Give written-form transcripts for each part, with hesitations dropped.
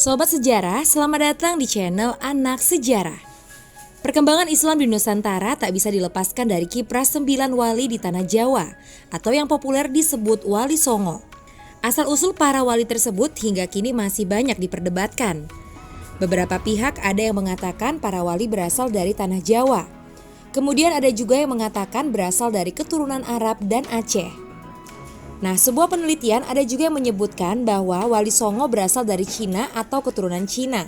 Sobat Sejarah, selamat datang di channel Anak Sejarah. Perkembangan Islam di Nusantara tak bisa dilepaskan dari kiprah 9 wali di Tanah Jawa atau yang populer disebut Wali Songo. Asal-usul para wali tersebut hingga kini masih banyak diperdebatkan. Beberapa pihak ada yang mengatakan para wali berasal dari Tanah Jawa. Kemudian ada juga yang mengatakan berasal dari keturunan Arab dan Aceh. Nah, sebuah penelitian ada juga yang menyebutkan bahwa Wali Songo berasal dari Cina atau keturunan Cina.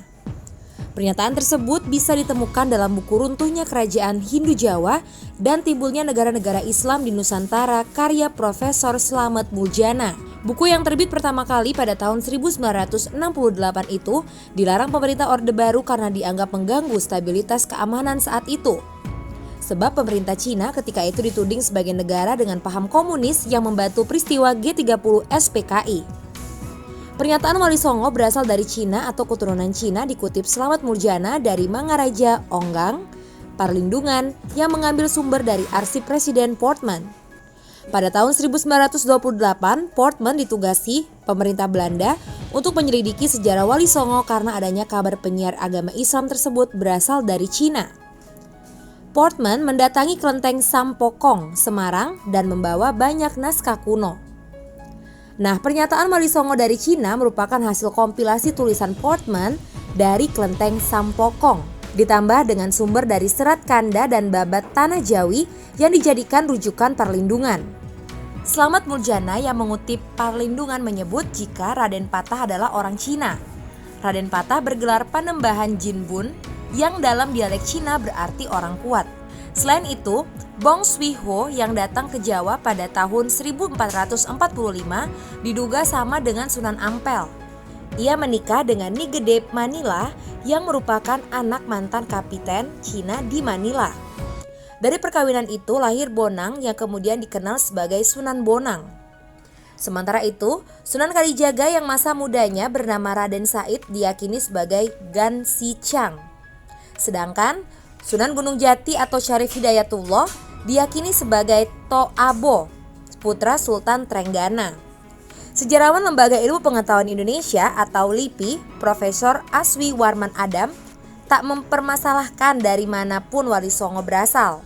Pernyataan tersebut bisa ditemukan dalam buku Runtuhnya Kerajaan Hindu Jawa dan Timbulnya Negara-Negara Islam di Nusantara karya Profesor Slamet Muljana. Buku yang terbit pertama kali pada tahun 1968 itu dilarang pemerintah Orde Baru karena dianggap mengganggu stabilitas keamanan saat itu. Sebab pemerintah Cina ketika itu dituding sebagai negara dengan paham komunis yang membantu peristiwa G30 SPKI. Pernyataan Wali Songo berasal dari Cina atau keturunan Cina dikutip Slamet Muljana dari Mangaraja Onggang, Parlindungan yang mengambil sumber dari arsip Presiden Portman. Pada tahun 1928, Portman ditugasi pemerintah Belanda untuk menyelidiki sejarah Wali Songo karena adanya kabar penyiar agama Islam tersebut berasal dari Cina. Portman mendatangi kelenteng Sampokong, Semarang dan membawa banyak naskah kuno. Nah, pernyataan Wali Songo dari Cina merupakan hasil kompilasi tulisan Portman dari kelenteng Sampokong, ditambah dengan sumber dari Serat Kanda dan Babat Tanah Jawi yang dijadikan rujukan Parlindungan. Slamet Muljana yang mengutip Parlindungan menyebut jika Raden Patah adalah orang Cina. Raden Patah bergelar Panembahan Jinbun yang dalam dialek Cina berarti orang kuat. Selain itu, Bong Swi Ho yang datang ke Jawa pada tahun 1445 diduga sama dengan Sunan Ampel. Ia menikah dengan Ni Gede Manila yang merupakan anak mantan kapiten Cina di Manila. Dari perkawinan itu lahir Bonang yang kemudian dikenal sebagai Sunan Bonang. Sementara itu, Sunan Kalijaga yang masa mudanya bernama Raden Said diyakini sebagai Gan Si Chang. Sedangkan Sunan Gunung Jati atau Syarif Hidayatullah diyakini sebagai To Abo, putra Sultan Trenggana. Sejarawan Lembaga Ilmu Pengetahuan Indonesia atau LIPI, Profesor Aswi Warman Adam, tak mempermasalahkan dari manapun Wali Songo berasal.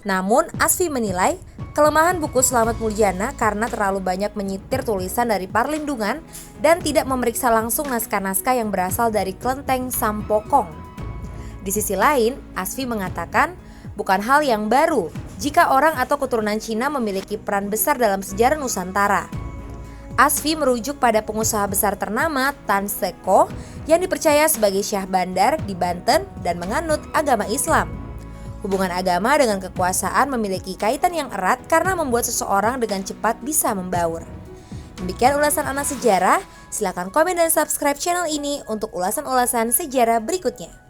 Namun Aswi menilai kelemahan buku Slamet Muljana karena terlalu banyak menyitir tulisan dari Parlindungan dan tidak memeriksa langsung naskah-naskah yang berasal dari kelenteng Sampokong. Di sisi lain, Asfi mengatakan bukan hal yang baru jika orang atau keturunan Cina memiliki peran besar dalam sejarah Nusantara. Asfi merujuk pada pengusaha besar ternama Tan Seko yang dipercaya sebagai Syah Bandar di Banten dan menganut agama Islam. Hubungan agama dengan kekuasaan memiliki kaitan yang erat karena membuat seseorang dengan cepat bisa membaur. Demikian ulasan Anak Sejarah, silakan komen dan subscribe channel ini untuk ulasan-ulasan sejarah berikutnya.